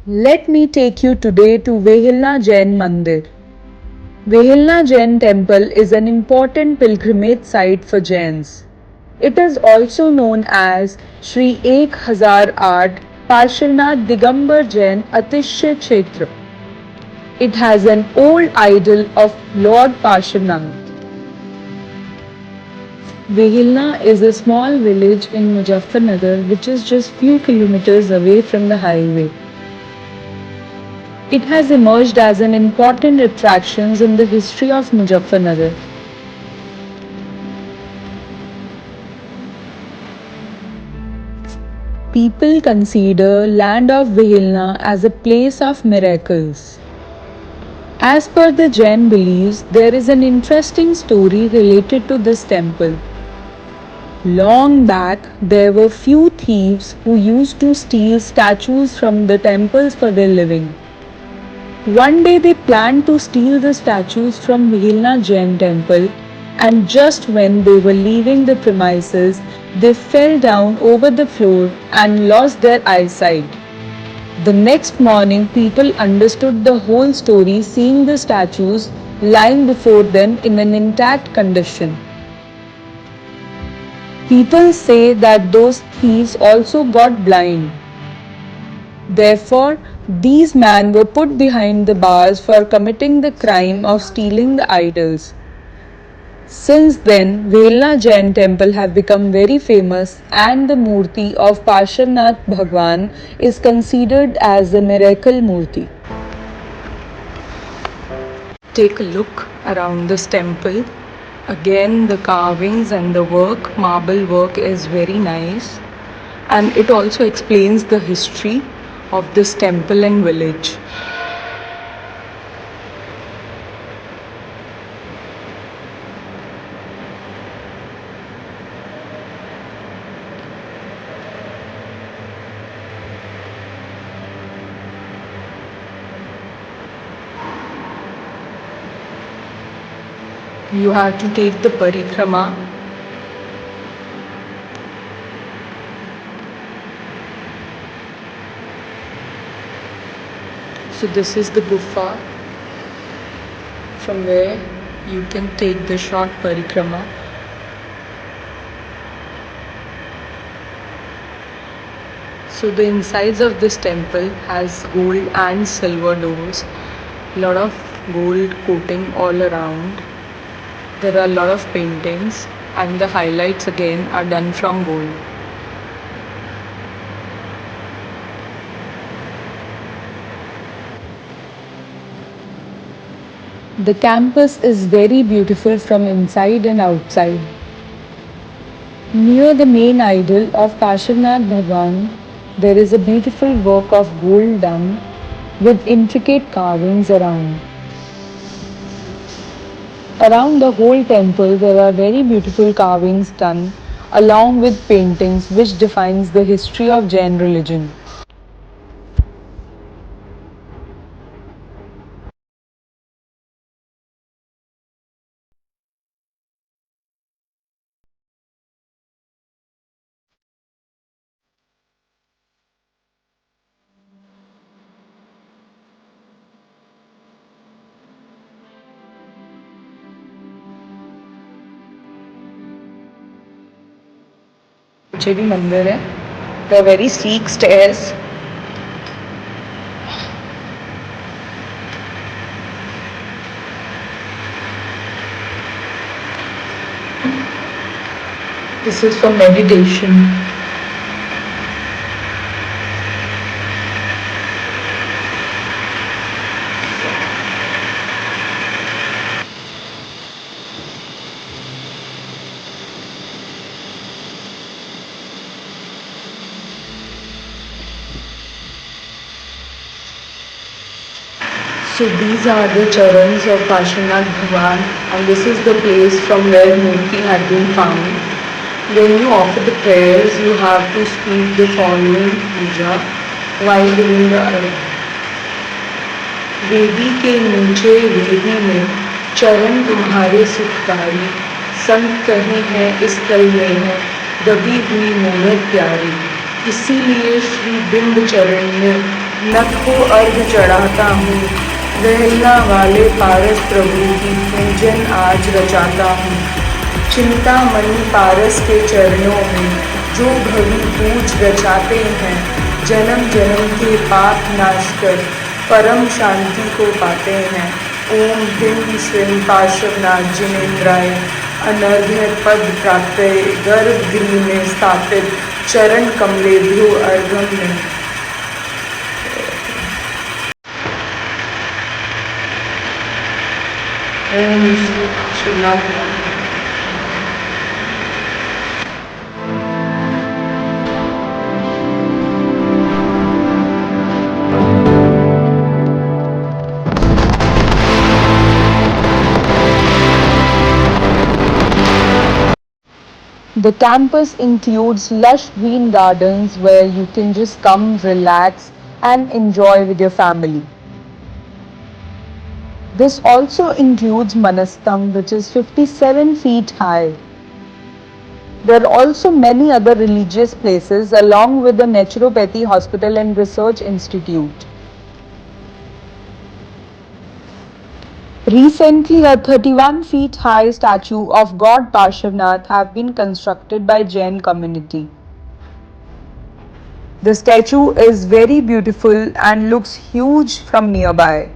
Let me take you today to Vehilna Jain Mandir. Vehilna Jain Temple is an important pilgrimage site for Jains. It is also known as Shri Ek Hazar Art Parshvanath Digambar Jain Atishya Kshetra. It has an old idol of Lord Parshvanath. Vehilna is a small village in Muzaffarnagar which is just few kilometers away from the highway. It has emerged as an important attraction in the history of Muzaffarnagar. People consider land of Vihilna as a place of miracles. As per the Jain beliefs, there is an interesting story related to this temple. Long back, there were few thieves who used to steal statues from the temples for their living. One day they planned to steal the statues from Vihilna Jain temple, and just when they were leaving the premises, they fell down over the floor and lost their eyesight. The next morning, people understood the whole story seeing the statues lying before them in an intact condition. People say that those thieves also got blind. Therefore, these men were put behind the bars for committing the crime of stealing the idols. Since then, Velna Jain temple have become very famous and the Murti of Parshvanath Bhagwan is considered as a miracle Murti. Take a look around this temple. Again, the carvings and the work, marble work is very nice, and it also explains the history of this temple and village. You have to take the parikrama. So this is the gufa from where you can take the short parikrama. So the insides of this temple has gold and silver doors, lot of gold coating all around. There are a lot of paintings and the highlights again are done from gold. The campus is very beautiful from inside and outside. Near the main idol of Parshvanath Bhagwan, there is a beautiful work of gold done with intricate carvings around. Around the whole temple, there are very beautiful carvings done along with paintings which defines the history of Jain religion. पीछे भी मंदिर है. There are very steep stairs. This is for meditation. So these are the charans of Parshvanath Bhagwan, and this is the place from where Murti had been found. When you offer the prayers, you have to speak the following puja while doing the arati. वेदी के नीचे वेदी में चरण तुम्हारे सुखकारी, संत कहीं है इस तल में है दबी हुई मूरत प्यारी. इसीलिए श्री बिंब चरण में नख को अर्घ चढ़ाता हूँ, रहलना वाले पारस प्रभु की पूजन आज रचाता हूँ। चिंतामणि पारस के चरणों में जो भवि पूज रचाते हैं, जन्म जन्म के पाप नाश कर परम शांति को पाते हैं। ओम ह्रीं श्रीं पार्श्वनाथ जिनेन्द्राय अनर्घ्य पद प्राप्त गर्भगृह में स्थापित चरण कमलेभ्यो अर्घम में। ओम Srinath. The campus includes lush green gardens where you can just come, relax, and enjoy with your family. This also includes Manastam, which is 57 feet high. There are also many other religious places along with the Naturopathy Hospital and Research Institute. Recently, a 31 feet high statue of God Parshvanath have been constructed by Jain community. The statue is very beautiful and looks huge from nearby.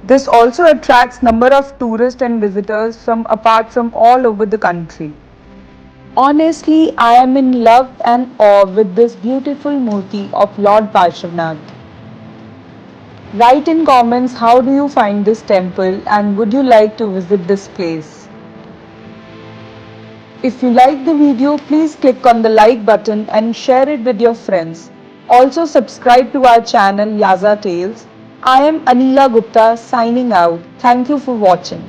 This also attracts number of tourists and visitors from apart from all over the country. Honestly, I am in love and awe with this beautiful murti of Lord Parshvanath. Write in comments how do you find this temple and would you like to visit this place. If you like the video, please click on the like button and share it with your friends. Also subscribe to our channel Yaza Tales. I am Anila Gupta signing out. Thank you for watching.